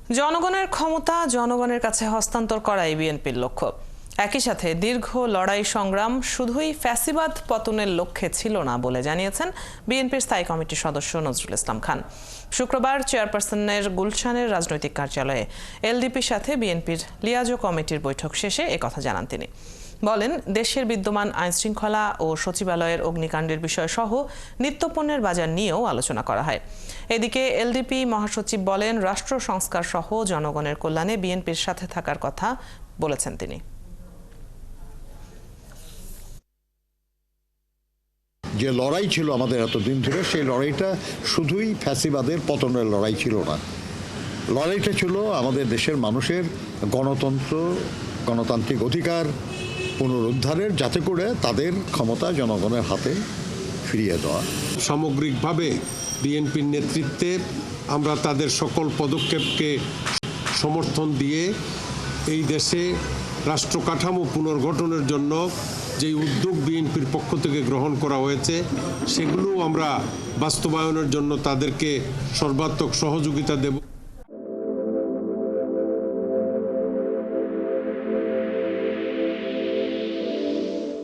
জনগণের ক্ষমতা জনগণের কাছে হস্তান্তর করাই বিএনপির লক্ষ্য। একই সাথে দীর্ঘ লড়াই সংগ্রাম শুধুই ফ্যাসিবাদ পতনের লক্ষ্যে ছিল না বলে জানিয়েছেন বিএনপির স্থায়ী কমিটির সদস্য নজরুল ইসলাম খান। শুক্রবার চেয়ারপারসনের গুলশানের রাজনৈতিক কার্যালয়ে এলডিপির সাথে বিএনপির লিয়াজো কমিটির বৈঠক শেষে একথা জানান তিনি। বলেন, দেশের বিদ্যমান আইনশৃঙ্খলা ও সচিবালয়ের অগ্নিকাণ্ডের বিষয় সহ নিত্যপণ্যের বাজার নিয়েও আলোচনা করা হয়। এদিকে এলডিপি মহাসচিব বলেন, রাষ্ট্র সংস্কার সহ জনগণের কল্যাণে বিএনপির সাথে থাকার কথা বলেছেন তিনি। যে লড়াই ছিল আমাদের এতদিন ধরে, সেই লড়াইটা শুধুই ফ্যাসিবাদের পতনের লড়াই ছিল না। লড়াইটা ছিল আমাদের দেশের মানুষের গণতন্ত্র, গণতান্ত্রিক অধিকার পুনরুদ্ধারের, যাতে করে তাদের ক্ষমতা জনগণের হাতে ফিরিয়ে দেওয়া। সামগ্রিকভাবে বিএনপির নেতৃত্বে আমরা তাদের সকল পদক্ষেপকে সমর্থন দিয়ে এই দেশে রাষ্ট্র কাঠামো পুনর্গঠনের জন্য যে উদ্যোগ বিএনপির পক্ষ থেকে গ্রহণ করা হয়েছে, সেগুলো আমরা বাস্তবায়নের জন্য তাদেরকে সর্বাত্মক সহযোগিতা দেব।